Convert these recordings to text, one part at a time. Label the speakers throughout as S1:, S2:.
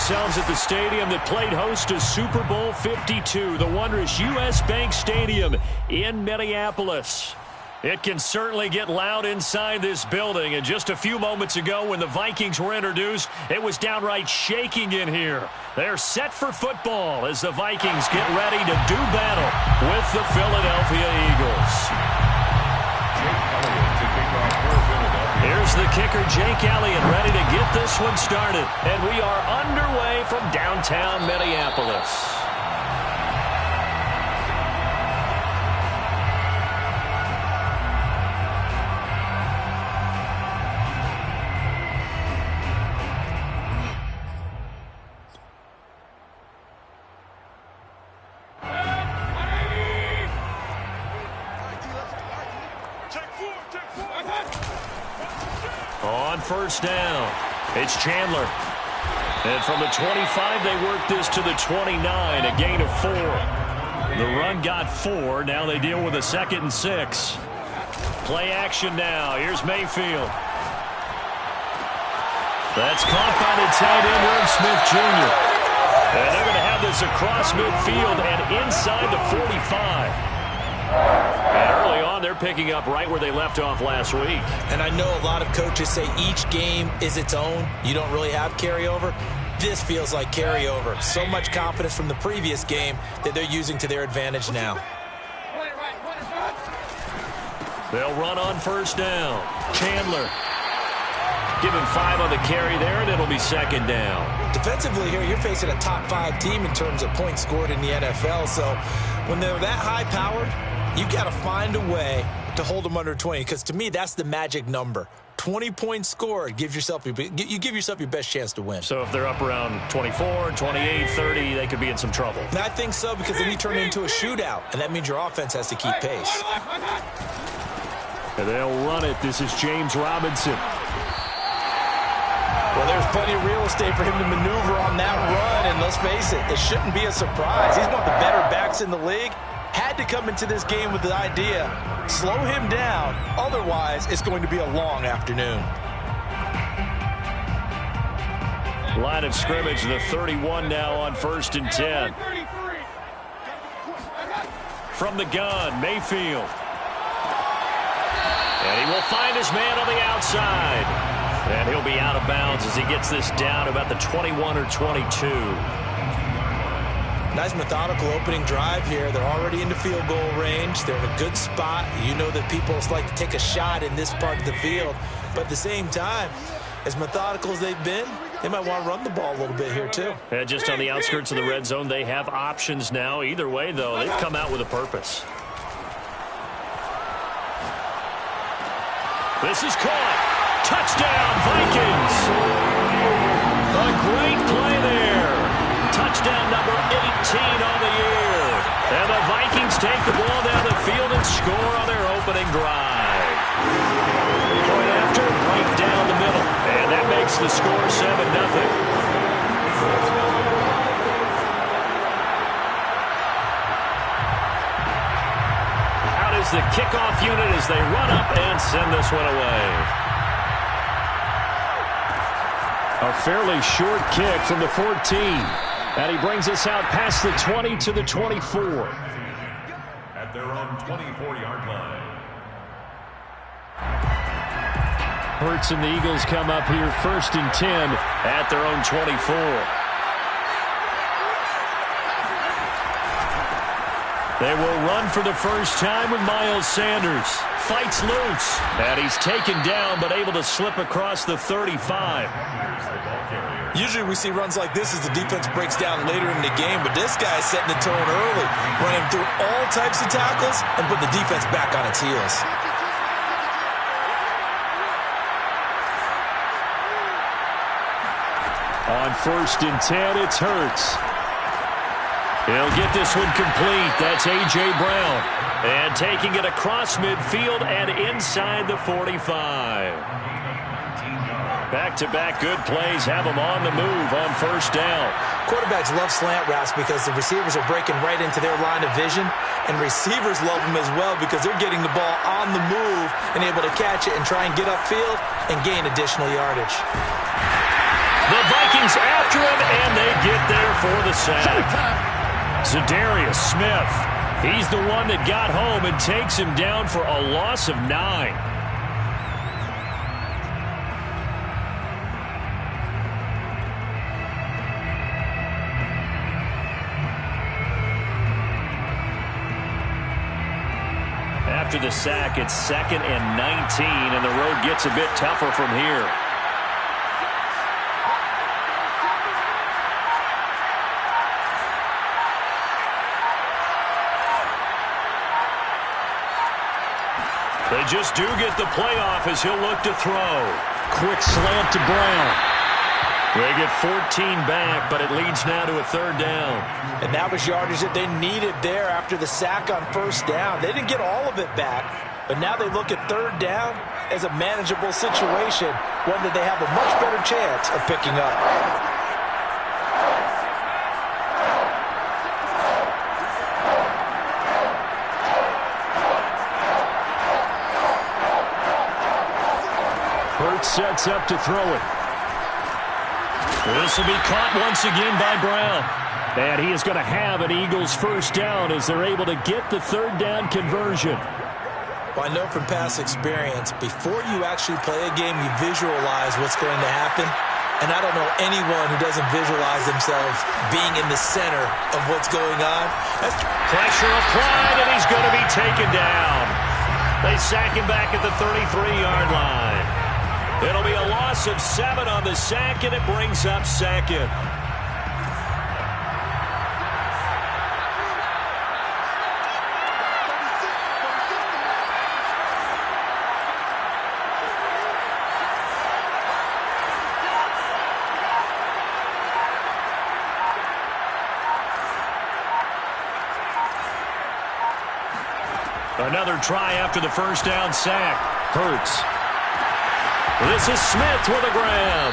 S1: themselves at the stadium that played host to Super Bowl 52, the wondrous U.S. Bank Stadium in Minneapolis. It can certainly get loud inside this building, and just a few moments ago when the Vikings were introduced, it was downright shaking in here. They're set for football as the Vikings get ready to do battle with the Philadelphia Eagles. Here's the kicker, Jake Elliott, ready to get this one started. And we are underway from downtown Minneapolis. On first down, it's Chandler. And from the 25, they work this to the 29, a gain of 4. The run got 4. Now they deal with a 2nd and 6. Play action now. Here's Mayfield. That's caught by the tight end, Irv Smith Jr. And they're going to have this across midfield and inside the 45. And early on, they're picking up right where they left off last week.
S2: And I know a lot of coaches say each game is its own. You don't really have carryover. This feels like carryover. So much confidence from the previous game that they're using to their advantage now.
S1: They'll run on first down. Chandler. Give him 5 on the carry there, and it'll be 2nd down.
S2: Defensively here, you're facing a top 5 team in terms of points scored in the NFL. So when they're that high-powered, you've got to find a way to hold them under 20, because to me, that's the magic number. 20 points scored, you give yourself your best chance to win.
S1: So if they're up around 24, 28, 30, they could be in some trouble.
S2: And I think so, because then you turn it into a shootout, and that means your offense has to keep pace.
S1: And they'll run it. This is James Robinson.
S2: Well, there's plenty of real estate for him to maneuver on that run, and let's face it, it shouldn't be a surprise. He's one of the better backs in the league. Had to come into this game with the idea, slow him down, otherwise it's going to be a long afternoon.
S1: Line of scrimmage, the 31 now on 1st and 10. From the gun, Mayfield. And he will find his man on the outside. And he'll be out of bounds as he gets this down about the 21 or 22.
S2: Nice methodical opening drive here. They're already into field goal range. They're in a good spot. You know that people like to take a shot in this part of the field. But at the same time, as methodical as they've been, they might want to run the ball a little bit here too.
S1: And just on the outskirts of the red zone, they have options now. Either way, though, they've come out with a purpose. This is caught. Touchdown, Vikings. A great play there. Touchdown number 18 on the year. And the Vikings take the ball down the field and score on their opening drive. Point after, right down the middle. And that makes the score 7-0. Out is the kickoff unit as they run up and send this one away. A fairly short kick from the 14. And he brings us out past the 20 to the 24.
S3: At their own 24-yard line.
S1: Hurts and the Eagles come up here 1st and 10 at their own 24. They will run for the first time with Miles Sanders. Fights loose. And he's taken down but able to slip across the 35.
S2: Usually we see runs like this as the defense breaks down later in the game, but this guy is setting the tone early, running through all types of tackles and put the defense back on its heels.
S1: On 1st and 10, it's Hurts. He'll get this one complete. That's A.J. Brown. And taking it across midfield and inside the 45. Back-to-back good plays have them on the move on 1st down.
S2: Quarterbacks love slant routes because the receivers are breaking right into their line of vision, and receivers love them as well because they're getting the ball on the move and able to catch it and try and get upfield and gain additional yardage.
S1: The Vikings after him, and they get there for the sack. Za'Darius Smith, he's the one that got home and takes him down for a loss of 9. After the sack, it's 2nd and 19, and the road gets a bit tougher from here. They just do get the playoff as he'll look to throw. Quick slant to Brown. They get 14 back, but it leads now to a 3rd down.
S2: And that was yardage that they needed there after the sack on 1st down. They didn't get all of it back, but now they look at 3rd down as a manageable situation, one that they have a much better chance of picking up.
S1: Hurts sets up to throw it. This will be caught once again by Brown. And he is going to have an Eagles 1st down as they're able to get the 3rd down conversion.
S2: Well, I know from past experience, before you actually play a game, you visualize what's going to happen. And I don't know anyone who doesn't visualize themselves being in the center of what's going on.
S1: That's pressure applied, and he's going to be taken down. They sack him back at the 33-yard line. It'll be a loss of 7 on the sack, and it brings up 2nd. Another try after the 1st down sack. Hurts. This is Smith with a grab.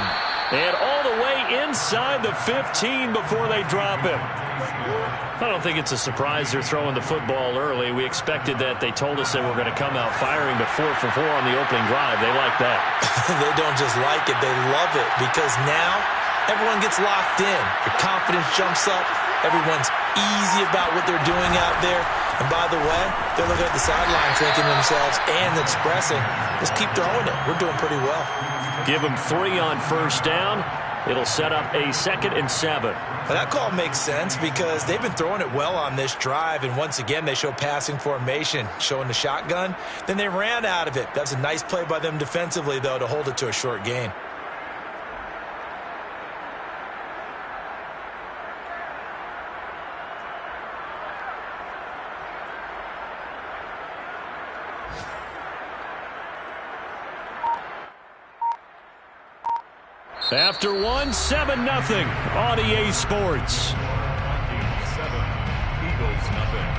S1: And all the way inside the 15 before they drop him. I don't think it's a surprise they're throwing the football early. We expected that. They told us they were going to come out firing, but 4 for 4 on the opening drive. They like that.
S2: They don't just like it. They love it because now everyone gets locked in. Your confidence jumps up. Everyone's easy about what they're doing out there. And by the way, they're looking at the sideline thinking to themselves and expressing, let's keep throwing it. We're doing pretty well.
S1: Give them 3 on 1st down. It'll set up a 2nd and 7.
S2: Well, that call makes sense because they've been throwing it well on this drive. And once again, they show passing formation, showing the shotgun. Then they ran out of it. That's a nice play by them defensively, though, to hold it to a short gain.
S1: After 1, 7-0 on EA Sports.
S3: 7, Eagles nothing.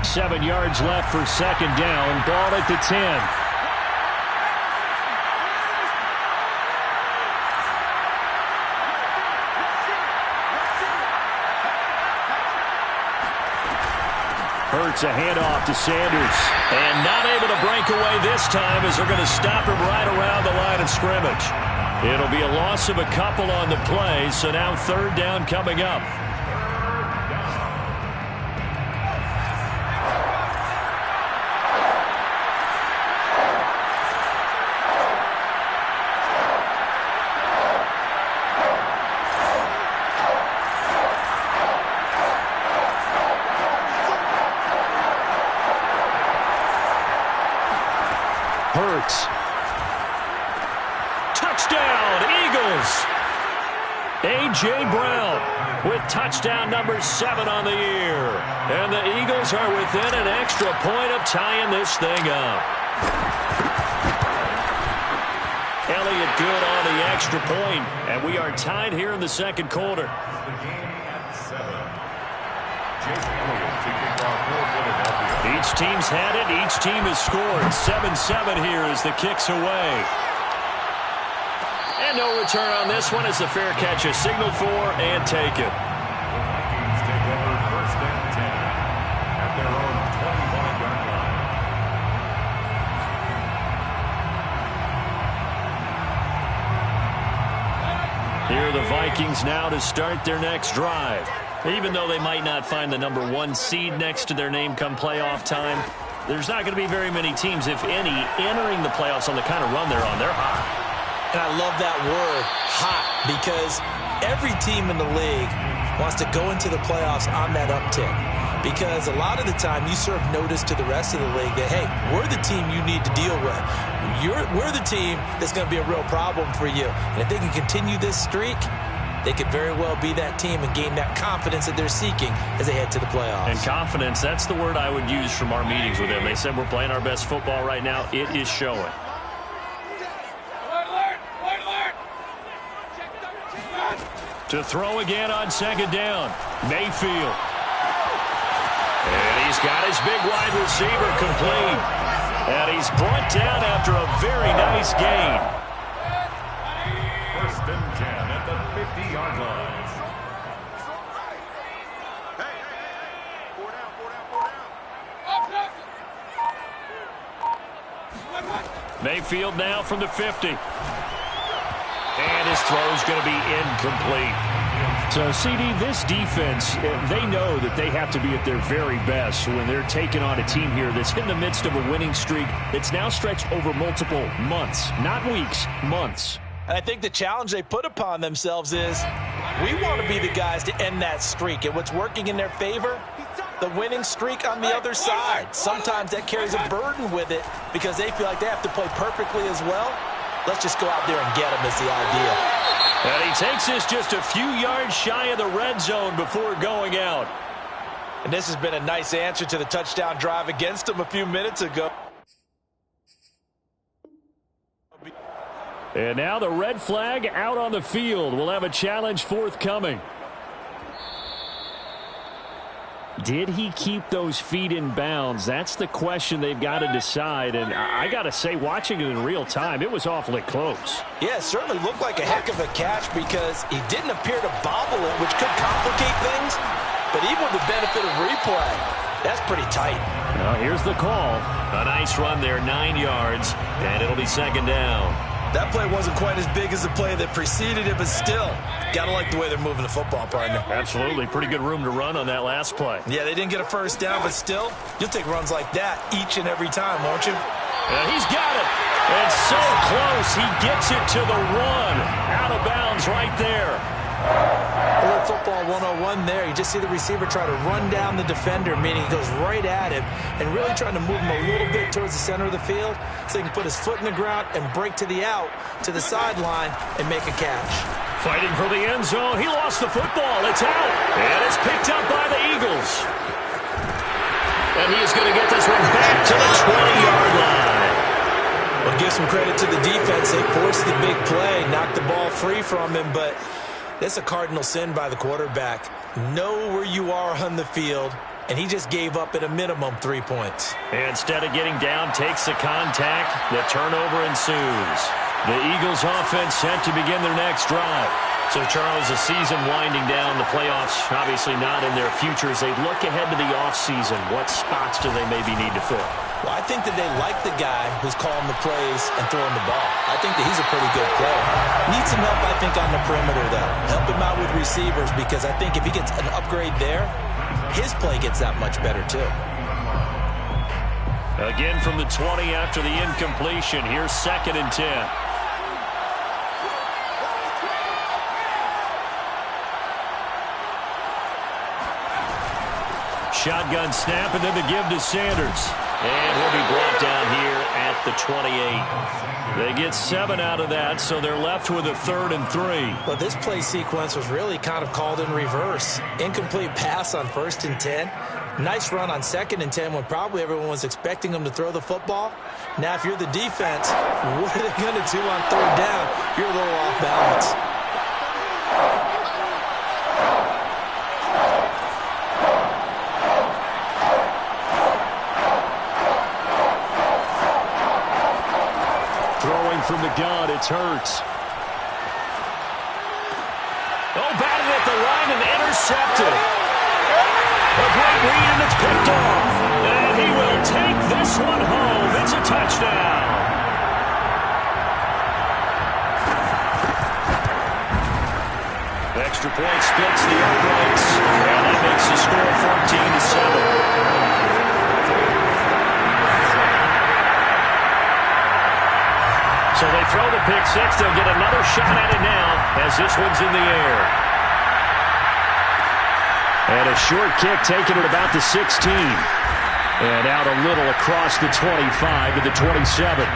S1: Seven yards left for 2nd down. Ball at the 10. Hurts a handoff to Sanders. And not able to break away this time as they're going to stop him right around the line of scrimmage. It'll be a loss of a couple on the play, so now 3rd down coming up. Hurts. Touchdown, Eagles. A.J. Brown with touchdown number 7 on the year. And the Eagles are within an extra point of tying this thing up. Elliott good on the extra point, and we are tied here in the 2nd quarter.
S3: The game at 7. Jake Elliott to kick off for Philadelphia.
S1: Each team's had it. Each team has scored. 7-7 here as the kick's away. And no return on this one as the fair catch is signaled for and taken.
S3: The Vikings take over 1st and 10 at their own 25-yard line.
S1: Here are the Vikings now to start their next drive. Even though they might not find the number 1 seed next to their name come playoff time, there's not going to be very many teams, if any, entering the playoffs on the kind of run they're on. They're hot.
S2: And I love that word, hot, because every team in the league wants to go into the playoffs on that uptick. Because a lot of the time you serve notice to the rest of the league that, hey, we're the team you need to deal with. We're the team that's going to be a real problem for you. And if they can continue this streak, they could very well be that team and gain that confidence that they're seeking as they head to the playoffs.
S1: And confidence, that's the word I would use from our meetings with them. They said we're playing our best football right now. It is showing. To throw again on 2nd down, Mayfield. And he's got his big wide receiver complete. And he's brought down after a very nice gain.
S3: 1st and 10 at the 50-yard line.
S1: Mayfield now from the 50. And his throw is going to be incomplete. So, CD, this defense, they know that they have to be at their very best when they're taking on a team here that's in the midst of a winning streak that's now stretched over multiple months, not weeks, months.
S2: And I think the challenge they put upon themselves is we want to be the guys to end that streak. And what's working in their favor? The winning streak on the other side. Sometimes that carries a burden with it because they feel like they have to play perfectly as well. Let's just go out there and get them is the idea.
S1: And he takes this just a few yards shy of the red zone before going out.
S2: And this has been a nice answer to the touchdown drive against them a few minutes ago.
S1: And now the red flag out on the field. We'll have a challenge forthcoming. Did he keep those feet in bounds? That's the question they've got to decide. And I got to say, watching it in real time, it was awfully close.
S2: Yeah, it certainly looked like a heck of a catch because he didn't appear to bobble it, which could complicate things. But even with the benefit of replay, that's pretty tight.
S1: Well, here's the call. A nice run there, 9 yards, and it'll be 2nd down.
S2: That play wasn't quite as big as the play that preceded it, but still, gotta like the way they're moving the football, partner.
S1: Absolutely. Pretty good room to run on that last play.
S2: Yeah, they didn't get a 1st down, but still, you'll take runs like that each and every time, won't you?
S1: He's got it. And so close. He gets it to the 1. Out of bounds right there.
S2: A little football 101 there. You just see the receiver try to run down the defender, meaning he goes right at him and really trying to move him a little bit towards the center of the field so he can put his foot in the ground and break to the out, to the sideline, and make a catch.
S1: Fighting for the end zone. He lost the football. It's out. And it's picked up by the Eagles. And he is going to get this one back to the 20-yard line.
S2: Well, give some credit to the defense. They forced the big play, knocked the ball free from him, but that's a cardinal sin by the quarterback. Know where you are on the field, and he just gave up at a minimum 3 points.
S1: Instead of getting down, takes the contact. The turnover ensues. The Eagles offense set to begin their next drive. So, Charles, the season winding down, the playoffs obviously not in their future. As they look ahead to the offseason, what spots do they maybe need to fill?
S2: Well, I think that they like the guy who's calling the plays and throwing the ball. I think that he's a pretty good player. Needs some help, I think, on the perimeter, though. Help him out with receivers because I think if he gets an upgrade there, his play gets that much better, too.
S1: Again from the 20 after the incompletion. Here's 2nd and 10. Shotgun snap, and then the give to Sanders. And he'll be brought down here at the 28. They get 7 out of that, so they're left with a 3rd and 3.
S2: Well, this play sequence was really kind of called in reverse. Incomplete pass on 1st and 10. Nice run on 2nd and 10 when probably everyone was expecting them to throw the football. Now, if you're the defense, what are they going to do on 3rd down? You're a little off balance.
S1: From the gun, it's Hurts. Oh, batted at the line and intercepted. A great read, and it's picked off. And he will take this one home. It's a touchdown. Extra point splits the uprights, and that makes the score 14-7. So they throw the pick six. They'll get another shot at it now as this one's in the air. And a short kick taken at about the 16. And out a little across the 25 to the 27.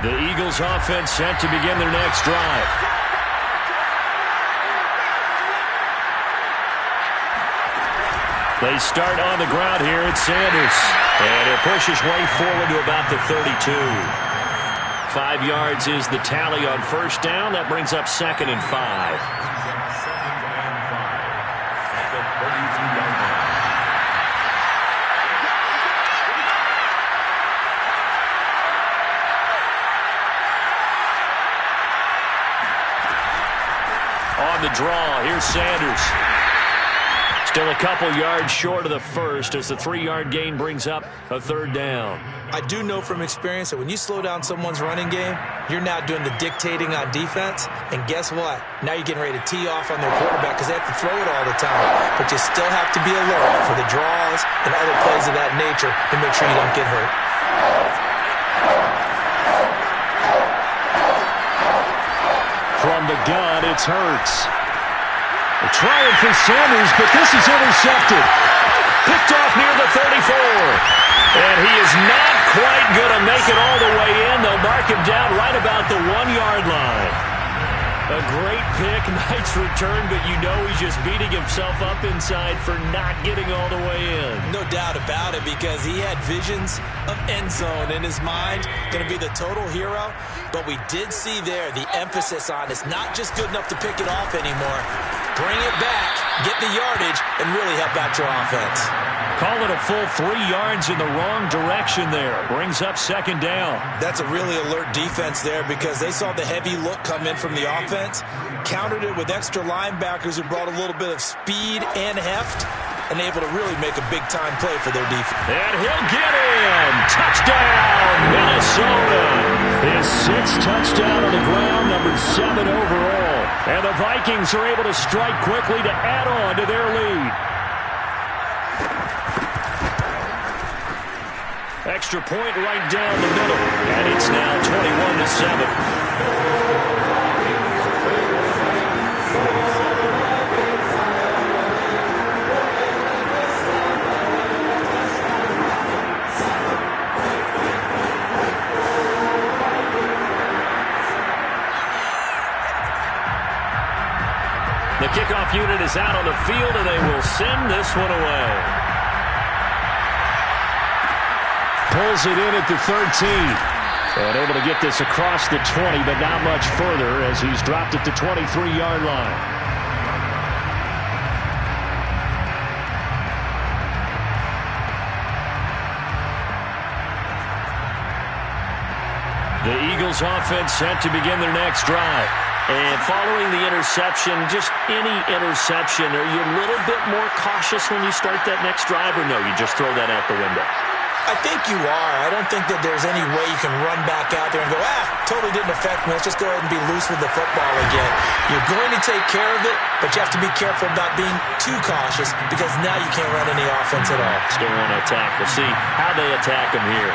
S1: The Eagles offense set to begin their next drive. They start on the ground here. It's Sanders. And it pushes way forward to about the 32. 5 yards is the tally on first down. That brings up 2nd and 5. On the draw, here's Sanders. Still a couple yards short of the first as the 3-yard gain brings up a 3rd down.
S2: I do know from experience that when you slow down someone's running game, you're now doing the dictating on defense. And guess what? Now you're getting ready to tee off on their quarterback because they have to throw it all the time. But you still have to be alert for the draws and other plays of that nature to make sure you don't get hurt.
S1: From the gun, it's Hurts. A trying for Sanders, but this is intercepted. Picked off near the 34. And he is not quite going to make it all the way in. They'll mark him down right about the 1-yard line. A great pick, nice return, but you know he's just beating himself up inside for not getting all the way in.
S2: No doubt about it, because he had visions of end zone in his mind. Going to be the total hero. But we did see there the emphasis on it's not just good enough to pick it off anymore. Bring it back, get the yardage, and really help out your offense.
S1: Call it a full 3 yards in the wrong direction there. Brings up 2nd down.
S2: That's a really alert defense there because they saw the heavy look come in from the offense, countered it with extra linebackers who brought a little bit of speed and heft, and able to really make a big-time play for their defense.
S1: And he'll get in. Touchdown, Minnesota. His 6th touchdown on the ground, number 7 overall. And the Vikings are able to strike quickly to add on to their lead. Extra point right down the middle. And it's now 21-7. The kickoff unit is out on the field, and they will send this one away. Pulls it in at the 13. And able to get this across the 20, but not much further as he's dropped at the 23-yard line. The Eagles offense set to begin their next drive. And following the interception, just any interception, are you a little bit more cautious when you start that next drive, or no, you just throw that out the window?
S2: I think you are. I don't think that there's any way you can run back out there and go, totally didn't affect me. Let's just go ahead and be loose with the football again. You're going to take care of it, but you have to be careful about being too cautious because now you can't run any offense at all.
S1: Still want to attack. We'll see how they attack him here.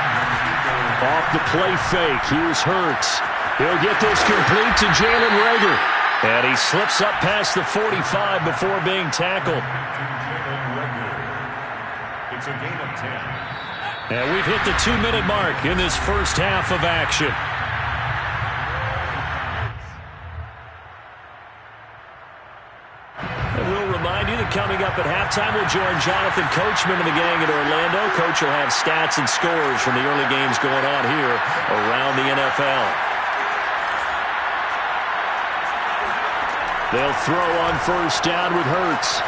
S1: Off the play fake, here's Hurts. He'll get this complete to Jalen Reagor. And he slips up past the 45 before being tackled.
S3: It's a gain of 10.
S1: And we've hit the 2-minute mark in this first half of action. And we'll remind you that coming up at half, halftime, we'll join Jonathan Coachman and the gang in Orlando. Coach will have stats and scores from the early games going on here around the NFL. They'll throw on first down with Hurts.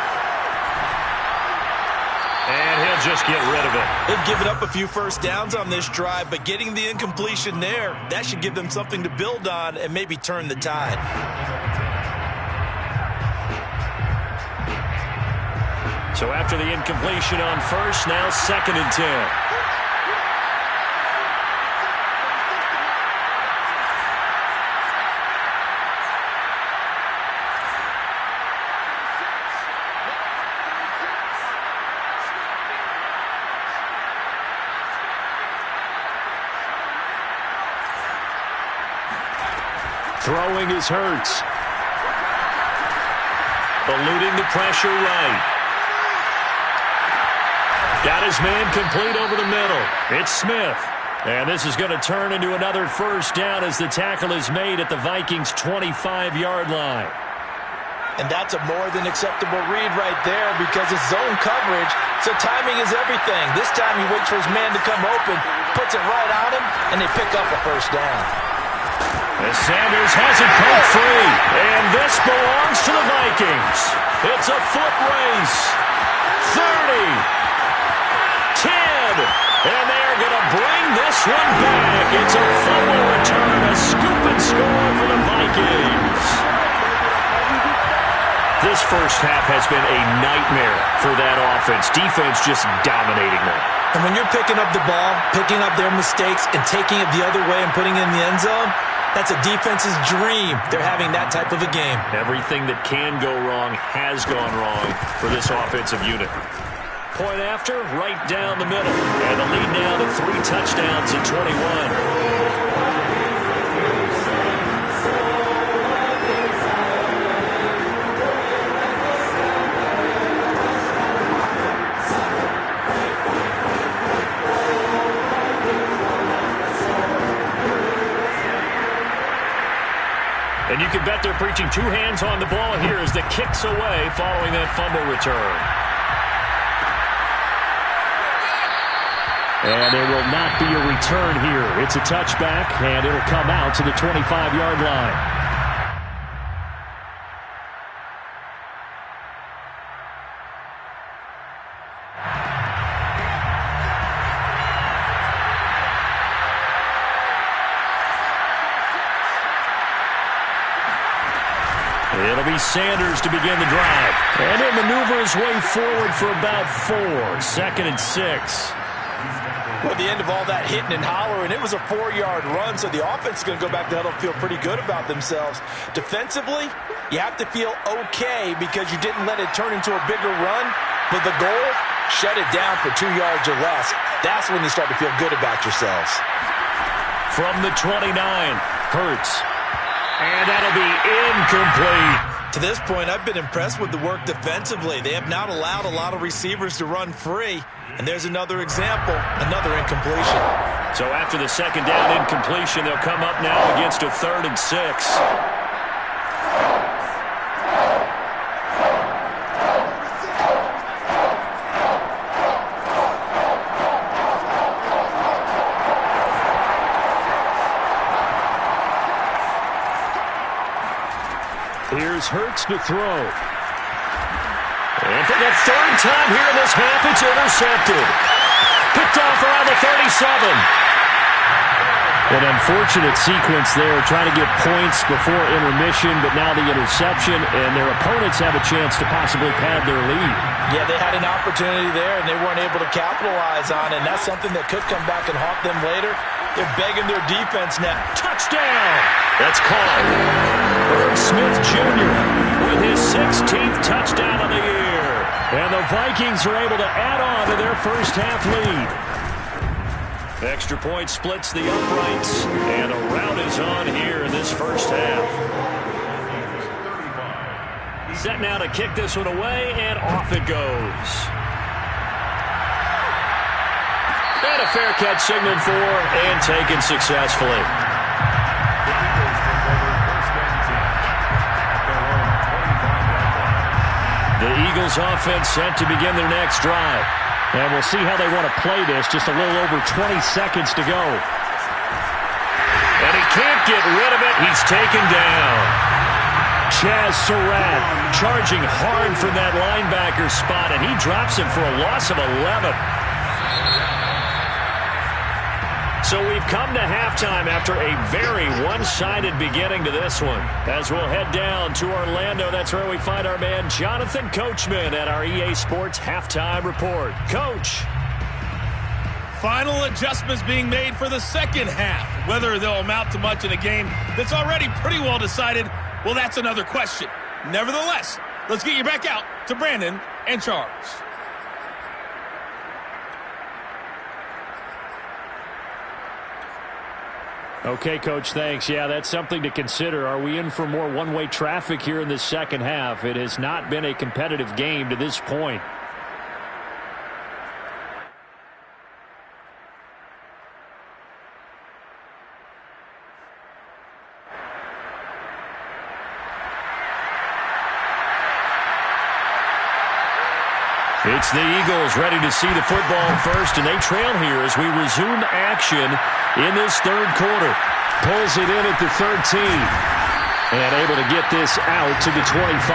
S1: And he'll just get rid of it.
S2: They've given up a few first downs on this drive, but getting the incompletion there, that should give them something to build on and maybe turn the tide.
S1: So after the incompletion on first, now 2nd and 10. Throwing is Hurts. Eluding the pressure right. Got his man complete over the middle. It's Smith. And this is going to turn into another first down as the tackle is made at the Vikings' 25-yard line.
S2: And that's a more than acceptable read right there because it's zone coverage, so timing is everything. This time he waits for his man to come open, puts it right on him, and they pick up a first down.
S1: As Sanders has it poked free, and this belongs to the Vikings. It's a foot race. 30, 10, and they're going to bring this one back. It's a fumble return, a scoop and score for the Vikings. This first half has been a nightmare for that offense. Defense just dominating them.
S2: And when you're picking up the ball, picking up their mistakes, and taking it the other way and putting it in the end zone, that's a defense's dream. They're having that type of a game.
S1: Everything that can go wrong has gone wrong for this offensive unit. Point after, right down the middle. And the lead now to 3 touchdowns at 21. And you can bet they're preaching 2 hands on the ball here as the kick's away following that fumble return. And there will not be a return here. It's a touchback, and it'll come out to the 25-yard line. It'll be Sanders to begin the drive. And he'll maneuver his way forward for about 4. 2nd and 6.
S2: Well, at the end of all that hitting and hollering, it was a 4-yard run, so the offense is going to go back to huddle and feel pretty good about themselves. Defensively, you have to feel okay because you didn't let it turn into a bigger run, but the goal, shut it down for 2 yards or less. That's when you start to feel good about yourselves.
S1: From the 29, Hurts. And that'll be incomplete.
S2: To this point, I've been impressed with the work defensively. They have not allowed a lot of receivers to run free. And there's another example, another incompletion.
S1: So after the 2nd down incompletion, they'll come up now against a 3rd and 6. Here's Hurts to throw. And for the 3rd time here in this half, it's intercepted. Picked off around the 37. An unfortunate sequence there, trying to get points before intermission, but now the interception, and their opponents have a chance to possibly pad their lead.
S2: Yeah, they had an opportunity there, and they weren't able to capitalize on it, and that's something that could come back and haunt them later. They're begging their defense now. Touchdown! That's caught.
S1: Irv Smith Jr. with his 16th touchdown of the year. And the Vikings are able to add on to their first half lead. Extra point splits the uprights, and a rout is on here in this first half. Set now to kick this one away, and off it goes. And a fair catch signaled for and taken successfully. The Eagles offense set to begin their next drive.
S4: And we'll see how they want to play this. Just a little over 20 seconds to go.
S1: And he can't get rid of it. He's taken down. Chaz Surratt charging hard from that linebacker spot, and he drops him for a loss of 11. So we've come to halftime after a very one-sided beginning to this one. As we'll head down to Orlando, that's where we find our man Jonathan Coachman at our EA Sports Halftime Report. Coach.
S5: Final adjustments being made for the second half. Whether they'll amount to much in a game that's already pretty well decided, well, that's another question. Nevertheless, let's get you back out to Brandon and Charles.
S4: Okay, Coach, thanks. Yeah, that's something to consider. Are we in for more one-way traffic here in the second half? It has not been a competitive game to this point.
S1: It's the Eagles ready to see the football first, and they trail here as we resume action in this third quarter. Pulls it in at the 13, and able to get this out to the 25.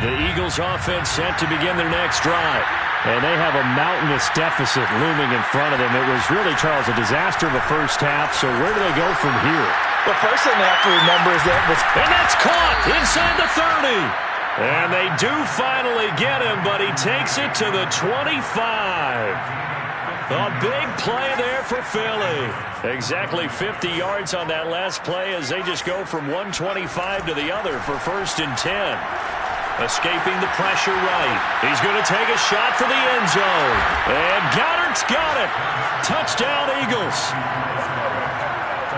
S1: The Eagles offense set to begin their next drive.
S4: And they have a mountainous deficit looming in front of them. It was really, Charles, a disaster in the first half. So where do they go from here?
S2: The first thing they have to remember is that
S1: and that's caught inside the 30. And they do finally get him, but he takes it to the 25. A big play there for Philly. Exactly 50 yards on that last play as they just go from 125 to the other for 1st and 10. Escaping the pressure right. He's going to take a shot for the end zone. And Goddard's got it. Touchdown, Eagles.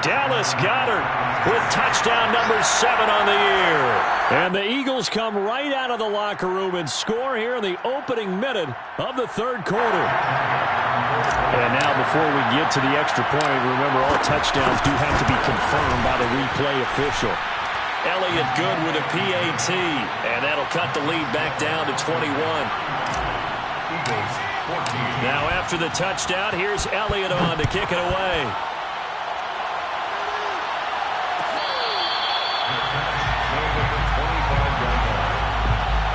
S1: Dallas Goedert with touchdown number 7 on the year.
S4: And the Eagles come right out of the locker room and score here in the opening minute of the third quarter. And now before we get to the extra point, remember all touchdowns do have to be confirmed by the replay official.
S1: Elliott good with a PAT, and that'll cut the lead back down to 21. Now after the touchdown, here's Elliott on to kick it away.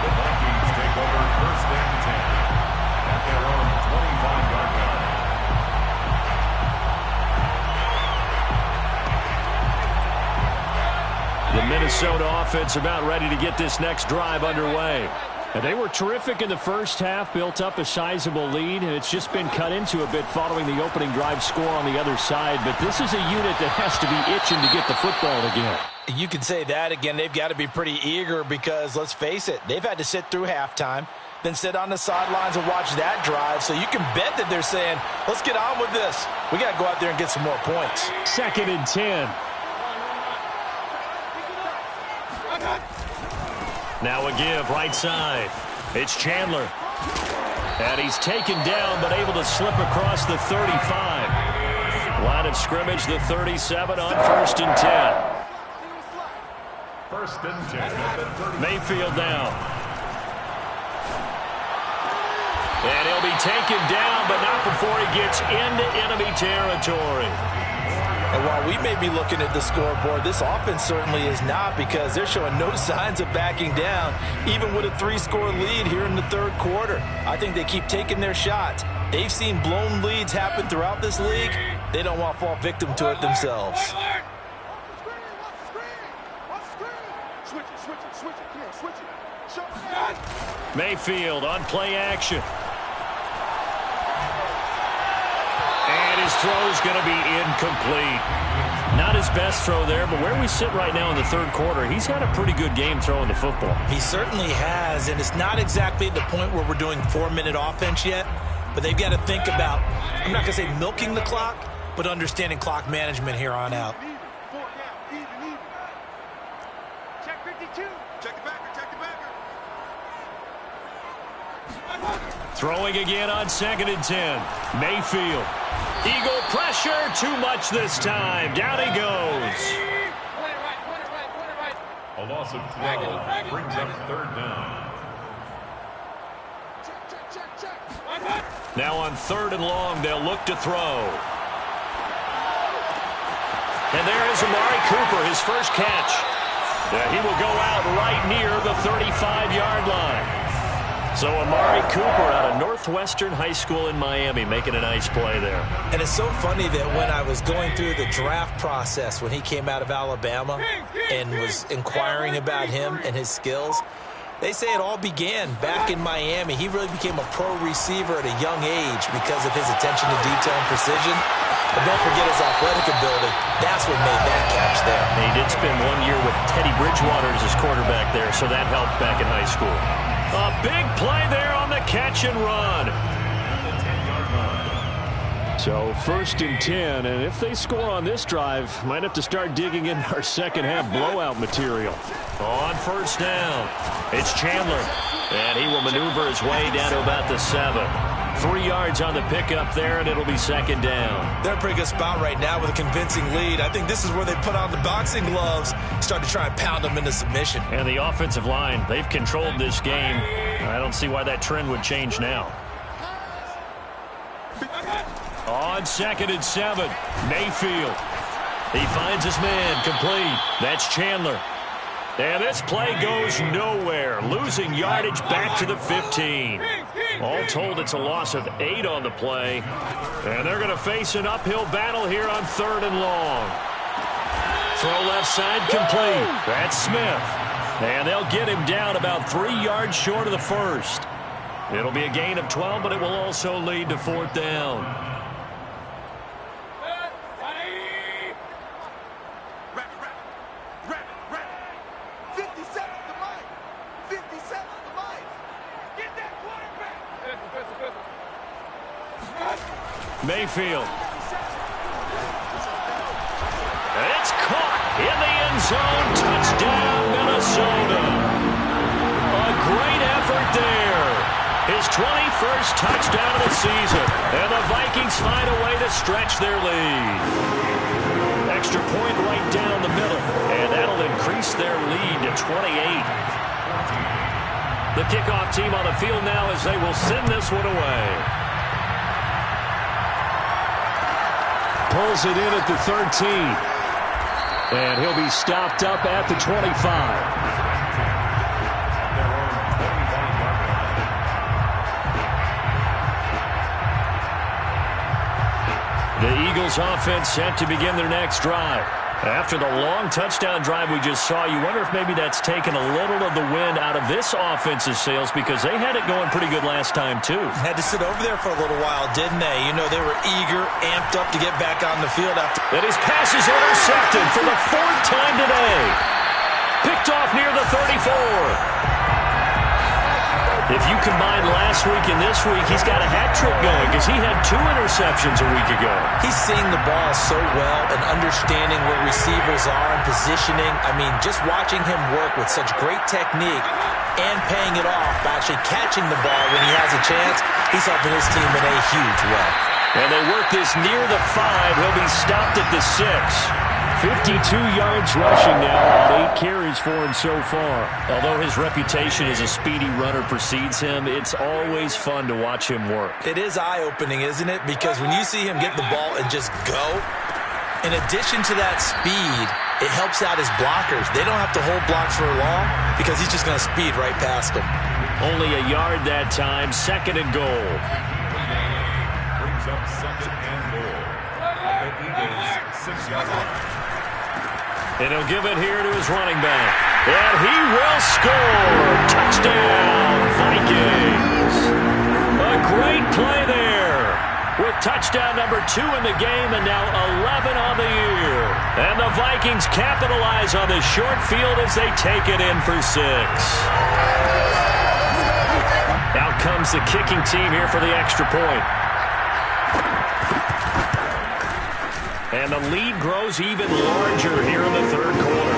S3: The Vikings take over 1st and 10 at their own 25-yard line.
S1: The Minnesota offense about ready to get this next drive underway.
S4: And they were terrific in the first half, built up a sizable lead, and it's just been cut into a bit following the opening drive score on the other side. But this is a unit that has to be itching to get the football again.
S2: You can say that again. They've got to be pretty eager because, let's face it, they've had to sit through halftime, then sit on the sidelines and watch that drive. So you can bet that they're saying, let's get on with this. We got to go out there and get some more points.
S4: 2nd and 10.
S1: Now a give right side. It's Chandler. And he's taken down but able to slip across the 35. Line of scrimmage, the 37 on 1st and 10.
S3: 1st and 10 at the 30.
S1: Mayfield now. And he'll be taken down, but not before he gets into enemy territory.
S2: And while we may be looking at the scoreboard, this offense certainly is not, because they're showing no signs of backing down, even with a 3-score lead here in the third quarter. I think they keep taking their shots. They've seen blown leads happen throughout this league. They don't want to fall victim to it themselves.
S1: Mayfield on play action. And his throw is going to be incomplete. Not his best throw there, but where we sit right now in the third quarter, he's had a pretty good game throwing the football.
S2: He certainly has, and it's not exactly at the point where we're doing 4-minute offense yet, but they've got to think about, I'm not going to say milking the clock, but understanding clock management here on out.
S6: Check 52. Check the backer. Check the backer.
S1: Throwing again on 2nd and 10. Mayfield. Eagle pressure, too much this time. Down he goes.
S3: A loss of 12 brings up 3rd down.
S1: Now on 3rd and long, they'll look to throw. And there is Amari Cooper, his first catch. He will go out right near the 35-yard line. So Amari Cooper out of Northwestern High School in Miami making a nice play there.
S2: And it's so funny that when I was going through the draft process when he came out of Alabama and was inquiring about him and his skills, they say it all began back in Miami. He really became a pro receiver at a young age because of his attention to detail and precision. But don't forget his athletic ability. That's what made that catch there.
S1: He did spend 1 year with Teddy Bridgewater as his quarterback there, so that helped back in high school. A big play there on the catch and run.
S4: So 1st and 10, and if they score on this drive, might have to start digging in our second-half blowout material.
S1: On 1st down, it's Chandler, and he will maneuver his way down to about the 7. 3 yards on the pickup there, and it'll be 2nd down.
S2: They're in a pretty good spot right now with a convincing lead. I think this is where they put on the boxing gloves, start to try and pound them into submission.
S1: And the offensive line, they've controlled this game. I don't see why that trend would change now. On 2nd and 7, Mayfield. He finds his man, complete. That's Chandler. And this play goes nowhere, losing yardage back to the 15. All told, it's a loss of 8 on the play. And they're going to face an uphill battle here on 3rd and long. Throw left side, complete. That's Smith. And they'll get him down about 3 yards short of the 1st. It'll be a gain of 12, but it will also lead to 4th down. Mayfield. It's caught in the end zone. Touchdown, Minnesota. A great effort there. His 21st touchdown of the season. And the Vikings find a way to stretch their lead. Extra point right down the middle. And that'll increase their lead to 28. The kickoff team on the field now as they will send this one away.
S4: Pulls it in at the 13. And he'll be stopped up at the 25.
S1: The Eagles offense set to begin their next drive. After the long touchdown drive we just saw, you wonder if maybe that's taken a little of the wind out of this offense's sails because they had it going pretty good last time too.
S2: Had to sit over there for a little while, didn't they? You know, they were eager, amped up to get back on the field after.
S1: And his pass is intercepted for the 4th time today. Picked off near the 34. If you combine last week and this week, he's got a hat trick going because he had 2 interceptions a week ago.
S2: He's seeing the ball so well and understanding where receivers are and positioning. I mean, just watching him work with such great technique and paying it off by actually catching the ball when he has a chance, he's helping his team in a huge way.
S1: And they work this near the 5. He'll be stopped at the 6.
S4: 52 yards rushing now, 8 carries for him so far.
S1: Although his reputation as a speedy runner precedes him, it's always fun to watch him work.
S2: It is eye-opening, isn't it? Because when you see him get the ball and just go, in addition to that speed, it helps out his blockers. They don't have to hold blocks for long because he's just going to speed right past them.
S1: Only a yard that time, 2nd and goal.
S3: Brings up 2nd and goal. The Eagles 6-yard line.
S1: And he'll give it here to his running back. And he will score. Touchdown, Vikings. A great play there. With touchdown number 2 in the game and now 11 on the year. And the Vikings capitalize on this short field as they take it in for 6. Out comes the kicking team here for the extra point. And the lead grows even larger here in the 3rd quarter.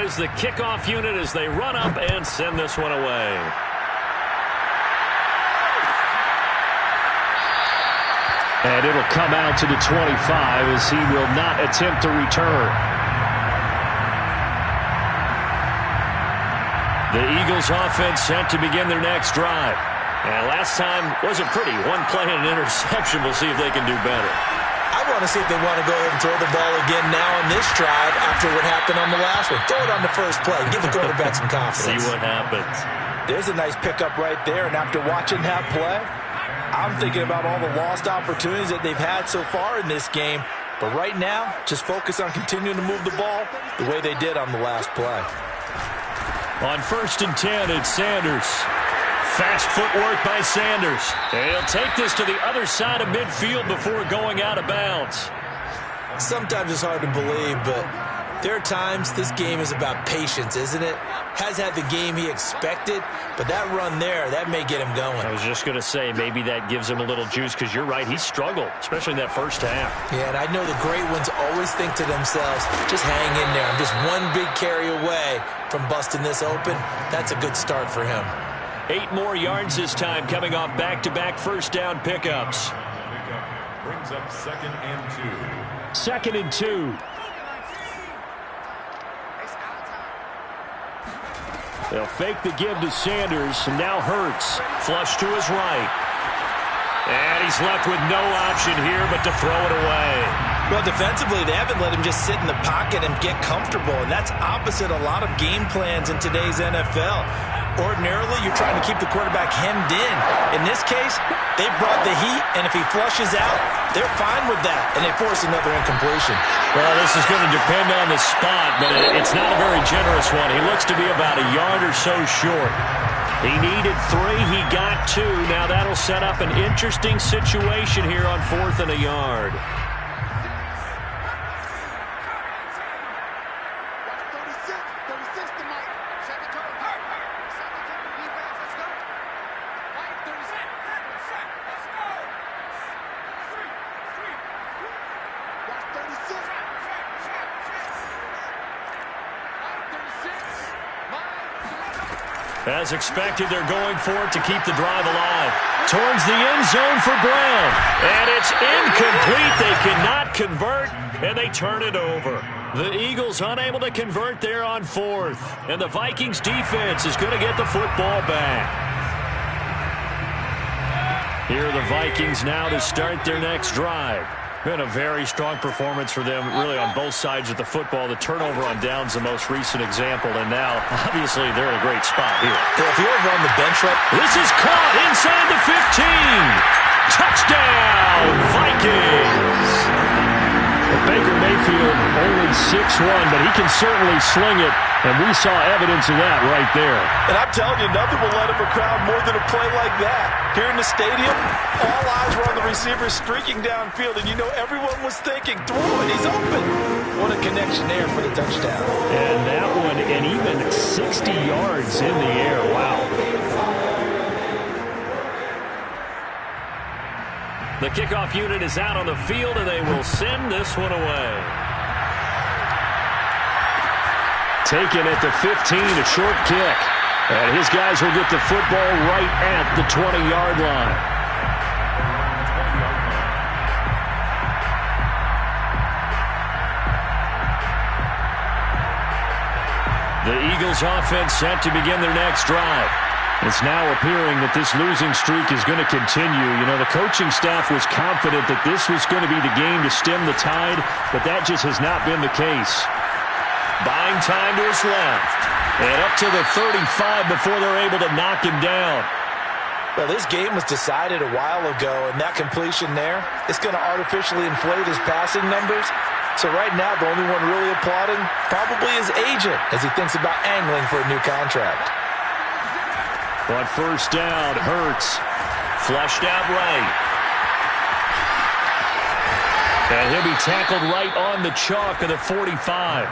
S1: is the kickoff unit as they run up and send this one away.
S4: And it'll come out to the 25 as he will not attempt to return. The Eagles offense set to begin their next drive. And last time wasn't pretty. One play and an interception. We'll see if they can do better.
S2: I want to see if they want to go ahead and throw the ball again now on this drive after what happened on the last one. Throw it on the first play. Give the quarterback some confidence.
S1: See what happens.
S2: There's a nice pickup right there. And after watching that play, I'm thinking about all the lost opportunities that they've had so far in this game. But right now, just focus on continuing to move the ball the way they did on the last play.
S1: On 1st and 10, it's Sanders. Fast footwork by Sanders. And he'll take this to the other side of midfield before going out of bounds.
S2: Sometimes it's hard to believe, but there are times this game is about patience, isn't it? Has had the game he expected, but that run there, that may get him going.
S1: I was just going to say, maybe that gives him a little juice because you're right, he struggled, especially in that first half.
S2: Yeah, and I know the great ones always think to themselves, just hang in there. I'm just one big carry away from busting this open. That's a good start for him.
S1: 8 more yards this time, coming off back-to-back first down pickups.
S3: Brings up 2nd and 2.
S4: 2nd and 2. They'll fake the give to Sanders, and now Hurts.
S1: Flush to his right. And he's left with no option here but to throw it away.
S2: Well, defensively, they haven't let him just sit in the pocket and get comfortable, and that's opposite a lot of game plans in today's NFL. Ordinarily, you're trying to keep the quarterback hemmed in. In this case, they brought the heat, and if he flushes out, they're fine with that, and they force another incompletion.
S1: Well, this is going to depend on the spot, but it's not a very generous one. He looks to be about a yard or so short. He needed 3. He got 2. Now that'll set up an interesting situation here on 4th and a yard. As expected, they're going for it to keep the drive alive. Towards the end zone for Brown. And it's incomplete. They cannot convert, and they turn it over. The Eagles unable to convert there on 4th. And the Vikings defense is going to get the football back. Here are the Vikings now to start their next drive. Been a very strong performance for them, really, on both sides of the football. The turnover on downs, the most recent example, and now, obviously, they're in a great spot here.
S2: Yeah, if you're over on the bench right...
S1: This is caught inside the 15. Touchdown, Vikings!
S4: Baker Mayfield only 6'1", but he can certainly sling it, and we saw evidence of that right there.
S2: And I'm telling you, nothing will let up a crowd more than a play like that. Here in the stadium, all eyes were on the receiver streaking downfield, and you know everyone was thinking, throw it, he's open. What a connection there for the touchdown.
S4: And that one, and even 60 yards in the air. Wow.
S1: The kickoff unit is out on the field, and they will send this one away.
S4: Taken at the 15, a short kick. And his guys will get the football right at the 20-yard line.
S1: The Eagles offense set to begin their next drive.
S4: It's now appearing that this losing streak is going to continue. You know, the coaching staff was confident that this was going to be the game to stem the tide, but that just has not been the case.
S1: Buying time to his left. And up to the 35 before they're able to knock him down.
S2: Well, this game was decided a while ago, and that completion there is going to artificially inflate his passing numbers. So right now, the only one really applauding probably his agent as he thinks about angling for a new contract.
S1: On 1st down, Hurts flushed out right. And he'll be tackled right on the chalk of the 45.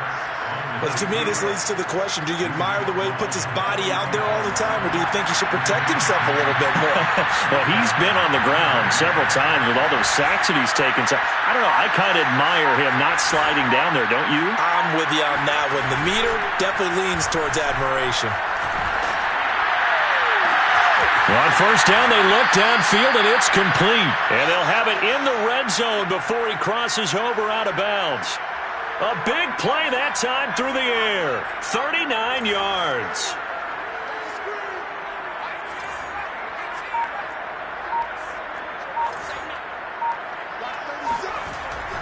S2: But to me, this leads to the question, do you admire the way he puts his body out there all the time, or do you think he should protect himself a little bit more?
S4: Well, he's been on the ground several times with all those sacks that he's taken. So, I don't know, I kind of admire him not sliding down there, don't you?
S2: I'm with you on that one. The meter definitely leans towards admiration.
S4: On first down, they look downfield, and it's complete. And they'll have it in the red zone before he crosses over out of bounds. A big play that time through the air. 39 yards.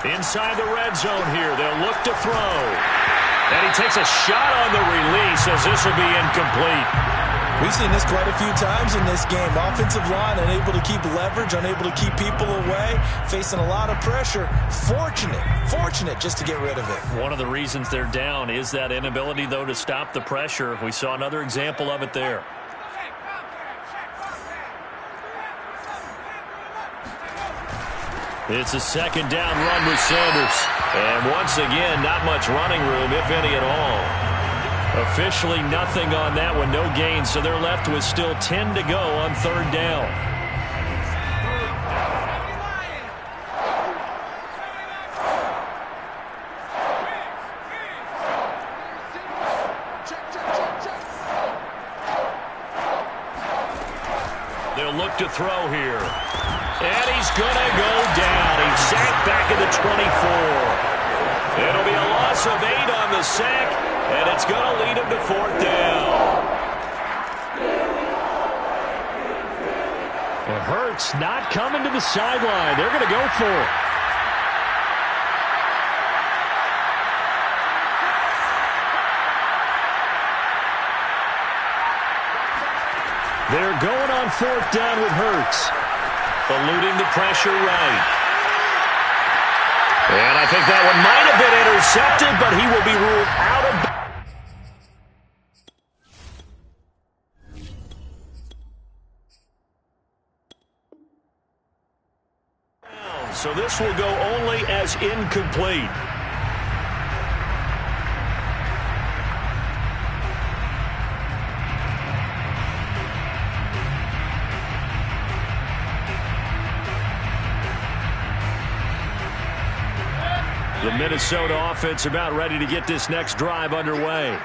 S4: Inside the red zone here, they'll look to throw. And he takes a shot on the release as this will be incomplete.
S2: We've seen this quite a few times in this game. Offensive line unable to keep leverage, unable to keep people away, facing a lot of pressure. Fortunate just to get rid of it.
S1: One of the reasons they're down is that inability, though, to stop the pressure. We saw another example of it there. It's a second down run with Sanders. And once again, not much running room, if any at all. Officially nothing on that one, no gain, so they're left with still 10 to go on third down. They'll look to throw here. And he's going to go down. He's sacked back at the 24. It'll be a loss of 8 on the sack. And it's going to lead him to fourth down.
S4: And Hurts not coming to the sideline. They're going to go for it. They're going on fourth down with Hurts.
S1: Eluding the pressure right. And I think that one might have been intercepted, but he will be ruled out of bounds. So this will go only as incomplete. The Minnesota offense about ready to get this next drive underway.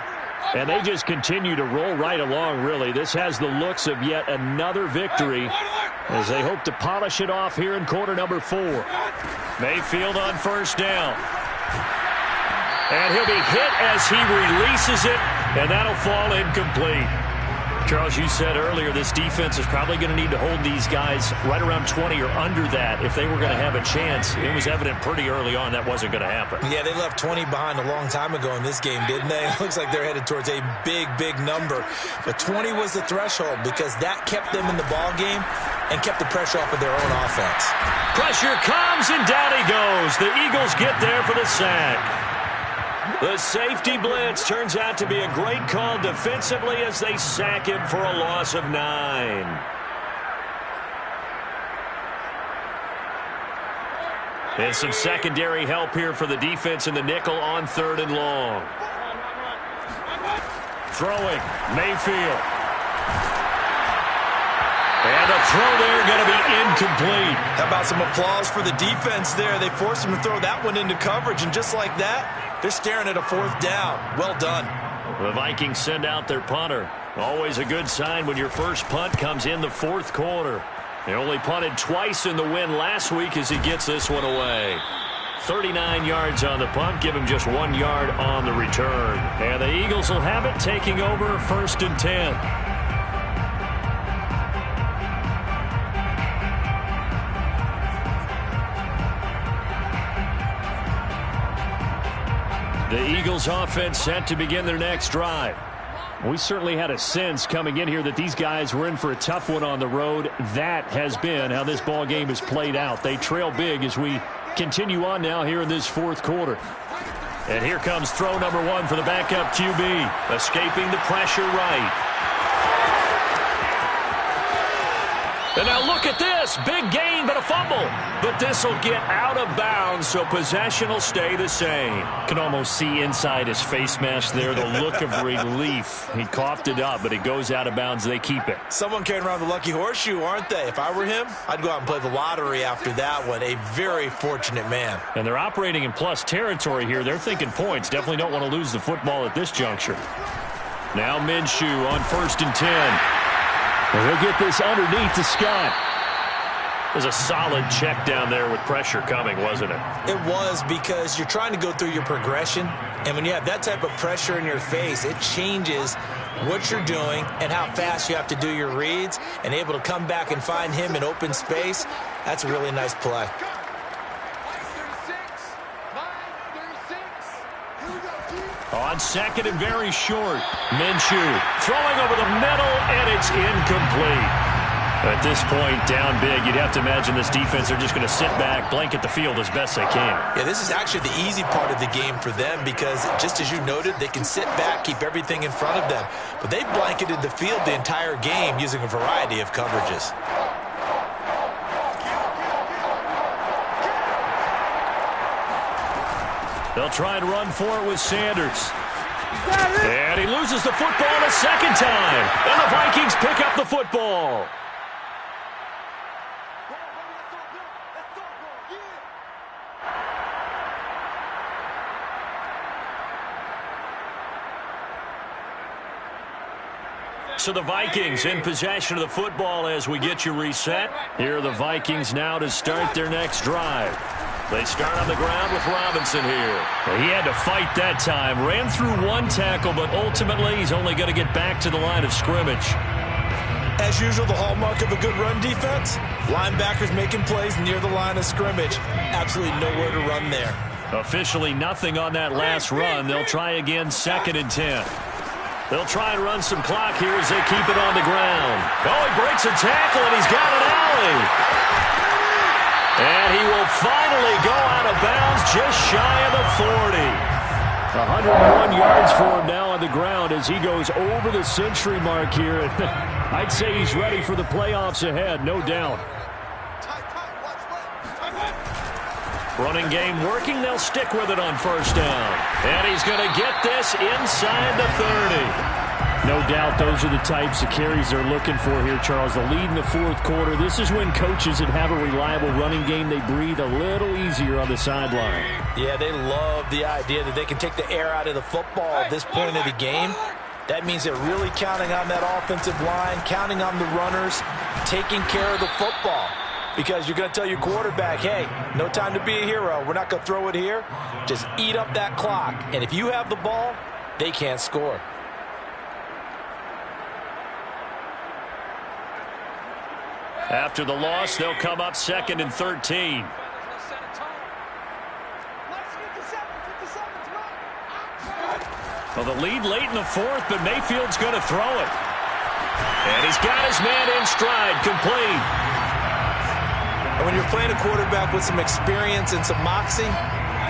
S4: And they just continue to roll right along, really. This has the looks of yet another victory as they hope to polish it off here in quarter number 4.
S1: Mayfield on first down. And he'll be hit as he releases it, and that'll fall incomplete. Charles, you said earlier this defense is probably going to need to hold these guys right around 20 or under that if they were going to have a chance. It was evident pretty early on that wasn't going to happen.
S2: Yeah, they left 20 behind a long time ago in this game, didn't they? It looks like they're headed towards a big number. But 20 was the threshold because that kept them in the ball game and kept the pressure off of their own offense.
S1: Pressure comes, and down he goes. The Eagles get there for the sack. The safety blitz turns out to be a great call defensively as they sack him for a loss of 9. And some secondary help here for the defense in the nickel on third and long. Throwing, Mayfield. And a throw there going to be incomplete.
S2: How about some applause for the defense there? They forced him to throw that one into coverage, and just like that, they're staring at a fourth down. Well done.
S1: The Vikings send out their punter. Always a good sign when your first punt comes in the fourth quarter. They only punted twice in the win last week as he gets this one away. 39 yards on the punt, give him just 1 yard on the return. And the Eagles will have it, taking over first and 10. The Eagles offense set to begin their next drive.
S4: We certainly had a sense coming in here that these guys were in for a tough one on the road. That has been how this ball game has played out. They trail big as we continue on now here in this fourth quarter.
S1: And here comes throw number 1 for the backup QB. Escaping the pressure right. And now look at this. Big gain, but a fumble. But this will get out of bounds, so possession will stay the same.
S4: Can almost see inside his face mask there, the look of relief. He coughed it up, but it goes out of bounds. They keep it.
S2: Someone carrying around the lucky horseshoe, aren't they? If I were him, I'd go out and play the lottery after that one. A very fortunate man.
S4: And they're operating in plus territory here. They're thinking points. Definitely don't want to lose the football at this juncture. Now Minshew on 1st and 10. And he'll get this underneath to Scott.
S1: There's a solid check down there with pressure coming, wasn't it?
S2: It was, because you're trying to go through your progression, and when you have that type of pressure in your face, it changes what you're doing and how fast you have to do your reads, and able to come back and find him in open space. That's a really nice play.
S1: On 2nd and very short, Minshew throwing over the middle, and it's incomplete. At this point, down big, you'd have to imagine this defense, they're just going to sit back, blanket the field as best they can.
S2: Yeah, this is actually the easy part of the game for them, because just as you noted, they can sit back, keep everything in front of them. But they've blanketed the field the entire game using a variety of coverages.
S1: They'll try and run for it with Sanders. And he loses the football a second time. And the Vikings pick up the football. So the Vikings in possession of the football as we get you reset. Here are the Vikings now to start their next drive. They start on the ground with Robinson here.
S4: Well, he had to fight that time. Ran through one tackle, but ultimately he's only going to get back to the line of scrimmage.
S2: As usual, the hallmark of a good run defense, linebackers making plays near the line of scrimmage. Absolutely nowhere to run there.
S4: Officially nothing on that last run. They'll try again 2nd and 10. They'll try and run some clock here as they keep it on the ground.
S1: Oh, he breaks a tackle, and he's got an alley. And he will finally go out of bounds just shy of the 40.
S4: 101 yards for him now on the ground as he goes over the century mark here. I'd say he's ready for the playoffs ahead, no doubt.
S1: Running game working. They'll stick with it on 1st down. And he's going to get this inside the 30.
S4: No doubt those are the types of carries they're looking for here, Charles. The lead in the 4th quarter. This is when coaches that have a reliable running game, they breathe a little easier on the sideline.
S2: Yeah, they love the idea that they can take the air out of the football at this point of the game. That means they're really counting on that offensive line, counting on the runners, taking care of the football. Because you're going to tell your quarterback, hey, no time to be a hero. We're not going to throw it here. Just eat up that clock. And if you have the ball, they can't score.
S1: After the loss, they'll come up 2nd and 13. Well, the lead late in the 4th, but Mayfield's going to throw it. And he's got his man in stride, complete.
S2: And when you're playing a quarterback with some experience and some moxie,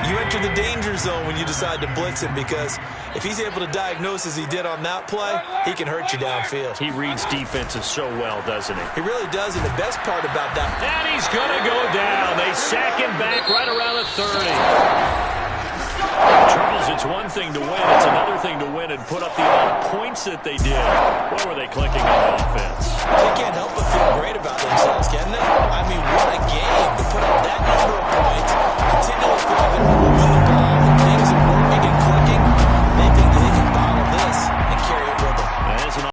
S2: you enter the danger zone when you decide to blitz him, because if he's able to diagnose as he did on that play, he can hurt you downfield.
S1: He reads defenses so well, doesn't he?
S2: He really does, and the best part about that...
S1: And he's going to go down. They sack him back right around the 30. Charles, it's one thing to win. It's another thing to win and put up the amount of points that they did. What were they clicking on offense?
S2: They can't help but feel great about themselves, can they? I mean, what a game to put up that number of points, continually feel like they're going to win the